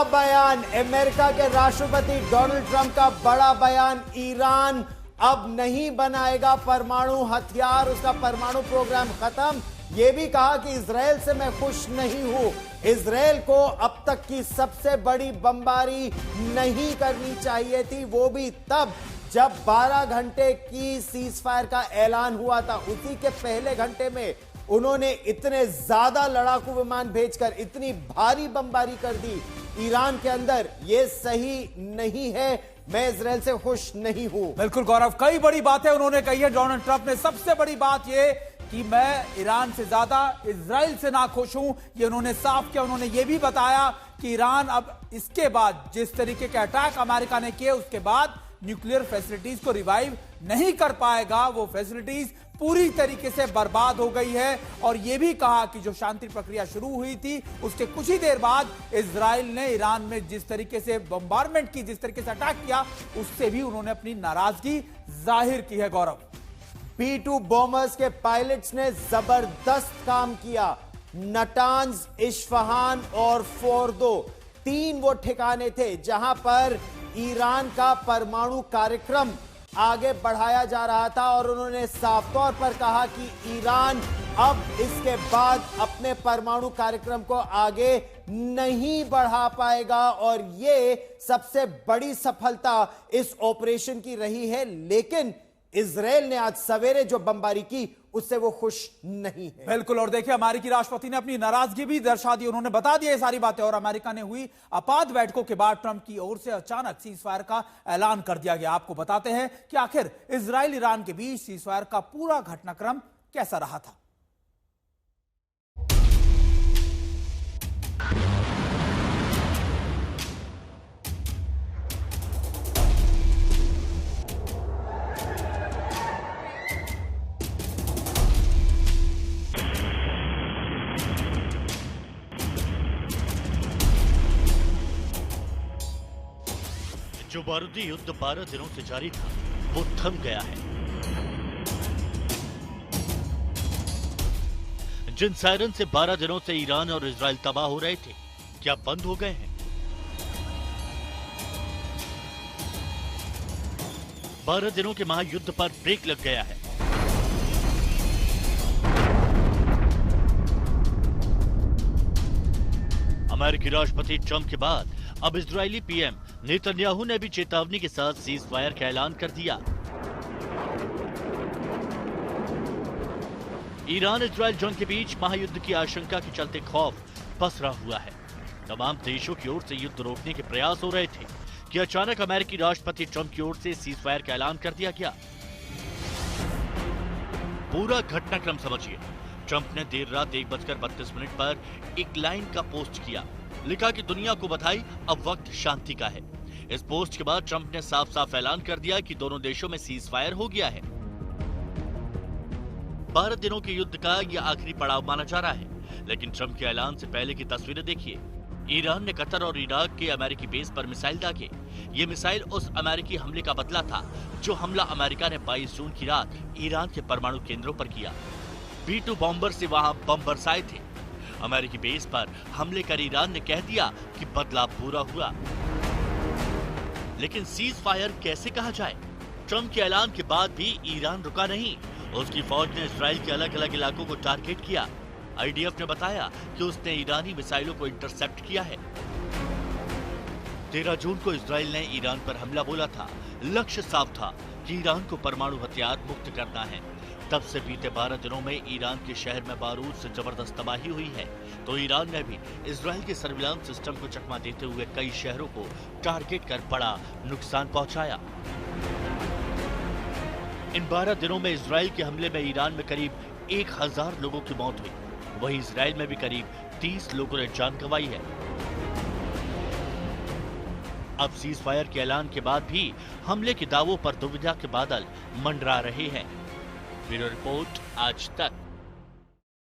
बड़ा बयान, अमेरिका के राष्ट्रपति डोनाल्ड ट्रंप का बड़ा बयान, ईरान अब नहीं बनाएगा परमाणु हथियार, उसका परमाणु प्रोग्राम खत्म। यह भी कहा कि इजराइल से मैं खुश नहीं हूं, इजराइल को अब तक की सबसे बड़ी बमबारी नहीं करनी चाहिए थी, वो भी तब जब 12 घंटे की सीज फायर का ऐलान हुआ था। उसी के पहले घंटे में उन्होंने इतने ज्यादा लड़ाकू विमान भेजकर इतनी भारी बमबारी कर दी ईरान के अंदर। यह सही नहीं है, मैं इजराइल से खुश नहीं हूं। बिल्कुल गौरव, कई बड़ी बातें उन्होंने कही है डोनाल्ड ट्रंप ने। सबसे बड़ी बात यह कि मैं ईरान से ज्यादा इजराइल से ना खुश हूं, ये उन्होंने साफ किया। उन्होंने ये भी बताया कि ईरान अब इसके बाद जिस तरीके के अटैक अमेरिका ने किए उसके बाद न्यूक्लियर फैसिलिटीज को रिवाइव नहीं कर पाएगा, वो फैसिलिटीज पूरी तरीके से बर्बाद हो गई है। और यह भी कहा कि जो शांति प्रक्रिया शुरू हुई थी उसके कुछ ही देर बाद इजराइल ने ईरान में जिस तरीके से बमबारमेंट की, जिस तरीके से अटैक किया, उससे भी उन्होंने अपनी नाराजगी जाहिर की है। गौरव, P-2 बॉम्बर्स के पायलट्स ने जबरदस्त काम किया। नटांज, इस्फहान और फोर्दो, 3 वो ठिकाने थे जहां पर ईरान का परमाणु कार्यक्रम आगे बढ़ाया जा रहा था। और उन्होंने साफ तौर पर कहा कि ईरान अब इसके बाद अपने परमाणु कार्यक्रम को आगे नहीं बढ़ा पाएगा। और यह सबसे बड़ी सफलता इस ऑपरेशन की रही है। लेकिन इजराइल ने आज सवेरे जो बमबारी की उससे वो खुश नहीं है। बिल्कुल, और देखिए अमेरिकी राष्ट्रपति ने अपनी नाराजगी भी दर्शा दी। उन्होंने बता दिया ये सारी बातें। और अमेरिका ने हुई आपात बैठकों के बाद ट्रंप की ओर से अचानक सीज फायर का ऐलान कर दिया गया। आपको बताते हैं कि आखिर इजराइल ईरान के बीच सीज फायर का पूरा घटनाक्रम कैसा रहा था। जो बारूदी युद्ध 12 दिनों से जारी था वो थम गया है। जिन सायरन से 12 दिनों से ईरान और इजराइल तबाह हो रहे थे, क्या बंद हो गए हैं? 12 दिनों के महायुद्ध पर ब्रेक लग गया है। अमेरिकी राष्ट्रपति ट्रंप के बाद अब इजरायली पीएम नेतन्याहू ने भी चेतावनी के साथ सीज फायर का ऐलान कर दिया। ईरान इजरायल जंग के बीच महायुद्ध की आशंका के चलते खौफ पसरा हुआ है। तमाम देशों की ओर से युद्ध रोकने के प्रयास हो रहे थे कि अचानक अमेरिकी राष्ट्रपति ट्रंप की ओर से सीज फायर का ऐलान कर दिया गया। पूरा घटनाक्रम समझिए। ट्रंप ने देर रात 1:32 पर एक लाइन का पोस्ट किया, लिखा कि दुनिया को बधाई, अब वक्त शांति का है। इस पोस्ट के बाद ट्रंप ने साफ साफ ऐलान कर दिया कि दोनों देशों में सीज फायर हो गया है। 12 दिनों के युद्ध का यह आखिरी पड़ाव माना जा रहा है। लेकिन ट्रंप के ऐलान से पहले की तस्वीरें देखिए। ईरान ने कतर और इराक के अमेरिकी बेस पर मिसाइल दागे। ये मिसाइल उस अमेरिकी हमले का बदला था जो हमला अमेरिका ने 22 जून की रात ईरान के परमाणु केंद्रों पर किया। P-2 बॉम्बर से वहां बम बरसाए थे। अमेरिकी बेस पर हमले कर ईरान ने कह दिया कि बदला पूरा हुआ। लेकिन सीज फायर कैसे कहा जाए? ट्रंप के ऐलान के बाद भी ईरान रुका नहीं। उसकी फौज ने इजराइल के अलग अलग इलाकों को टारगेट किया। आईडीएफ ने बताया कि उसने ईरानी मिसाइलों को इंटरसेप्ट किया है। 13 जून को इजराइल ने ईरान पर हमला बोला था। लक्ष्य साफ था कि ईरान को परमाणु हथियार मुक्त करना है। तब से बीते 12 दिनों में ईरान के शहर में बारूद से जबरदस्त तबाही हुई है, तो ईरान ने भी इजराइल के सर्विलांस सिस्टम को चकमा देते हुए कई शहरों को टारगेट कर बड़ा नुकसान पहुंचाया। इन 12 दिनों में इजराइल के हमले में ईरान में करीब 1000 लोगों की मौत हुई। वहीं इजराइल में भी करीब 30 लोगों ने जान गंवाई है। अब सीज फायर के ऐलान के बाद भी हमले के दावों पर दुविधा के बादल मंडरा रहे हैं। ब्यूरो रिपोर्ट, आज तक।